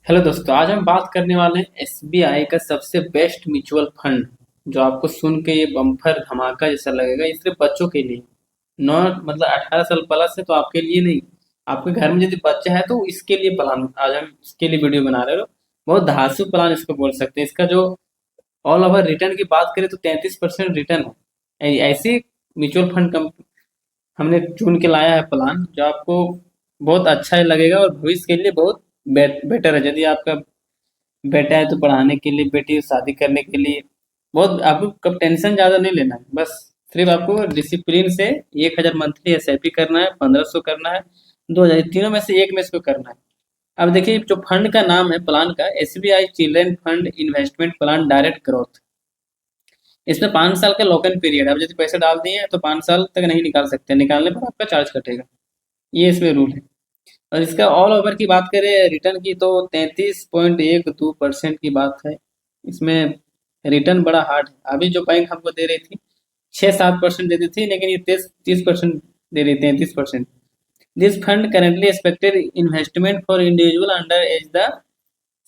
Hello दोस्तों, आज हम बात करने वाले हैं एसबीआई का सबसे बेस्ट म्यूचुअल फंड। जो आपको सुन के ये बम्पर धमाका जैसा लगेगा, ये सिर्फ बच्चों के लिए। नॉट मतलब 18 साल प्लस है तो आपके लिए नहीं। आपके घर में यदि बच्चा है तो इसके लिए प्लान आज हम इसके लिए वीडियो बना रहे हो। बहुत धांसू प्लान इसको बोल सकते हैं। इसका जो ऑल ओवर रिटर्न की बात करें तो 33% रिटर्न है। ऐसी म्यूचुअल फंड हमने चुन के लाया है प्लान जो आपको बहुत अच्छा ही लगेगा और भविष्य के लिए बहुत बेटर है। यदि आपका बेटा है तो पढ़ाने के लिए, बेटी है शादी करने के लिए, बहुत आपको कब टेंशन ज़्यादा नहीं लेना है। बस सिर्फ आपको डिसिप्लिन से 1,000 मंथली एसआईपी करना है, 1,500 करना है, 2,000, तीनों में से एक में इसको करना है। अब देखिए, जो फंड का नाम है प्लान का, SBI children fund investment plan direct growth. इसमें 5 साल का लॉक इन पीरियड है। अब यदि पैसे डाल दिए हैं तो 5 साल तक नहीं निकाल सकते, निकालने पर आपका चार्ज कटेगा। ये इसमें रूल है। और इसका ऑल ओवर की बात करें रिटर्न की तो 33.12% की बात है। इसमें रिटर्न बड़ा हार्ड है। अभी जो बैंक हमको दे रही थी 6-7% देती थी, लेकिन ये 30% दे रही, 33%। This fund currently expected investment for individual under as the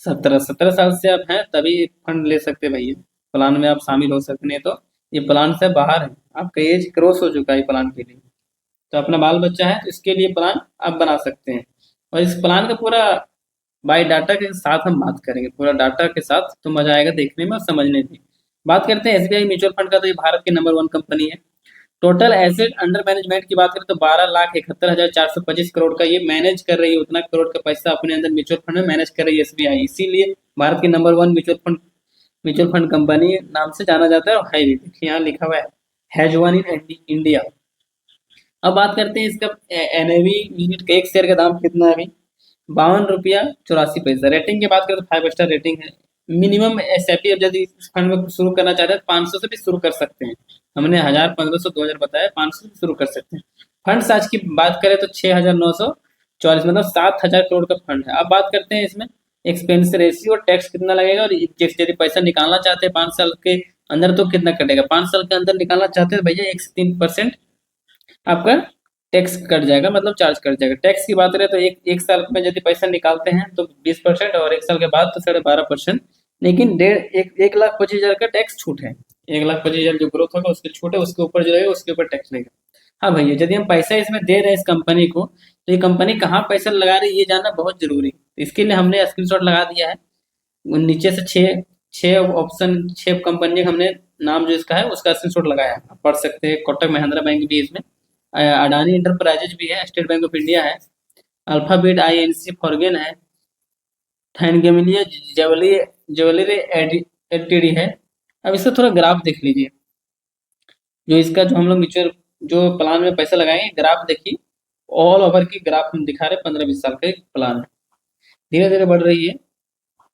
17 साल से आप हैं तभी फंड ले सकते भैया। प्लान में आप शामिल हो सकते, नहीं तो ये प्लान से बाहर है। आपका एज क्रॉस हो चुका है प्लान के लिए। तो अपना बाल बच्चा है तो इसके लिए प्लान आप बना सकते हैं। और इस प्लान का पूरा बाय डाटा के साथ हम बात करेंगे, पूरा डाटा के साथ, तो मजा आएगा देखने में और समझने में। बात करते हैं एसबीआई म्यूचुअल फंड का, तो ये भारत की नंबर 1 कंपनी है। टोटल एसेट अंडर मैनेजमेंट की बात करें तो 12,71,425 करोड़ का ये मैनेज कर रही है। उतना करोड़ का पैसा अपने अंदर म्यूचुअल फंड में मैनेज कर रही है एसबीआई। इसीलिए भारत की नंबर 1 म्यूचुअल फंड कंपनी नाम से जाना जाता है। और है भी, देखिए यहाँ लिखा हुआ है, हैज वन इन इंडिया। अब बात करते हैं इसका एनएवी यूनिट का, एक शेयर का दाम कितना है अभी, 52 रुपया 84 पैसा। रेटिंग की बात करें तो 5 स्टार रेटिंग है। मिनिमम एसआईपी अब यदि इस फंड में शुरू करना चाहते हैं तो 500 से भी शुरू कर सकते हैं। हमने 1,000, 1,500, 2,000 बताया, 500 से शुरू कर सकते हैं। फंड साइज की बात करें तो 6,944, मतलब 7,000 करोड़ का फंड है। अब बात करते हैं इसमें एक्सपेंस रेशियो और टैक्स कितना लगेगा, और यदि पैसा निकालना चाहते हैं 5 साल के अंदर तो कितना कटेगा। 5 साल के अंदर निकालना चाहते हैं भैया 1 से 3% आपका टैक्स कट जाएगा, मतलब चार्ज कट जाएगा। टैक्स की बात करें तो एक साल में यदि पैसा निकालते हैं तो 20%, और 1 साल के बाद तो 12.5%। लेकिन 1,25,000 का टैक्स छूट है। 1,25,000 जो ग्रोथ होगा उसके छूट है, उसके ऊपर जो रहेगा उसके ऊपर टैक्स लगेगा। हाँ भैया, यदि हम पैसा इसमें दे रहे हैं इस कंपनी को, तो ये कंपनी कहाँ पैसा लगा रही है ये जानना बहुत जरूरी है। इसके लिए हमने स्क्रीनशॉट लगा दिया है। नीचे से छः छः ऑप्शन, 6 कंपनी हमने नाम जो इसका है उसका स्क्रीनशॉट लगाया है, आप पढ़ सकते हैं। कोटक महिंद्रा बैंक भी है इसमें, अडानी इंटरप्राइजेज भी है, स्टेट बैंक ऑफ इंडिया है, अल्फाबेट आईएनसी फॉर्गेन है, थैनगेमिलिया ज्वेलरी एलटीडी है। अब इसका थोड़ा ग्राफ देख लीजिए। जो इसका जो हम लोग म्यूचुअल जो प्लान में पैसा लगाएंगे, ग्राफ देखिए। ऑल ओवर की ग्राफ हम दिखा रहे हैं, 15-20 साल का एक प्लान है, धीरे धीरे बढ़ रही है।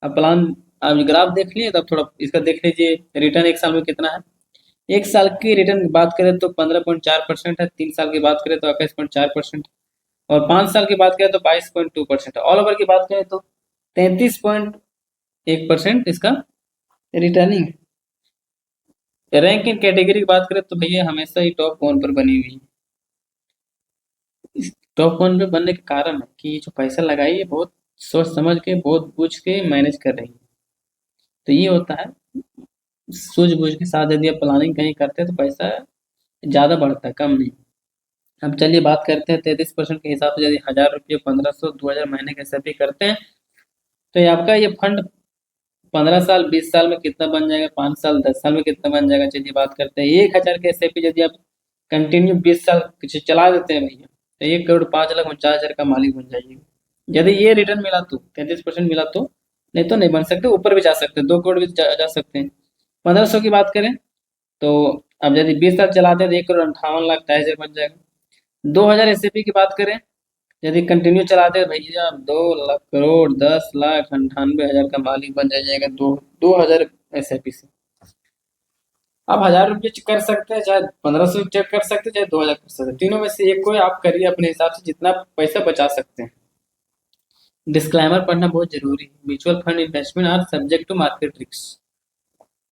अब प्लान, अब ग्राफ देख लिए तब थोड़ा इसका देख लीजिए रिटर्न 1 साल में कितना है। 1 साल की रिटर्न की बात करें तो 15.4% है, 3 साल की बात करें तो 21.4%, और 5 साल की बात करें तो 22.2% है। ऑल ओवर की बात करें तो 33.1% इसका रिटर्निंग। रैंक इन कैटेगरी की बात करें तो भैया हमेशा ही टॉप 1 पर बनी हुई है। इस टॉप 1 पे बनने के कारण है कि ये जो पैसा लगाई है बहुत सोच समझ के, बहुत बूझ के मैनेज कर रही है। तो ये होता है, सूझबूझ के साथ यदि आप प्लानिंग कहीं करते हैं तो पैसा ज़्यादा बढ़ता है, कम नहीं। अब चलिए बात करते हैं 33% के हिसाब से यदि 1,000 रुपये, 1,500, 2,000 महीने के एसआईपी करते हैं तो ये आपका ये फंड 15 साल, 20 साल में कितना बन जाएगा, 5 साल, 10 साल में कितना बन जाएगा। चलिए बात करते हैं 1,000 के एसआईपी यदि आप कंटिन्यू 20 साल पीछे चला देते हैं भैया, तो 1,05,49,000 का मालिक बन जाइएगा। यदि ये रिटर्न मिला तो 33% मिला तो, नहीं तो नहीं बन सकते, ऊपर भी जा सकते हैं, 2 करोड़ भी जा सकते हैं। 1,500 की बात करें तो अब यदि 20 साल चलाते हैं तो 1,58,28,000 बन जाएगा। 2,000 एसआईपी की बात करें, यदि कंटिन्यू चलाते हैं भैया 2 लाख करोड़, 10,98,000 का मालिक बन जाइएगा 2,000 एसआईपी से। आप 1,000 रुपये कर सकते हैं, चाहे 1,500 चेक कर सकते हैं, चाहे 2,000 कर सकते हैं, तीनों में से एक को आप करिए अपने हिसाब से जितना पैसा बचा सकते हैं। डिस्क्लेमर पढ़ना बहुत जरूरी है। Mutual fund investment are subject to market risk.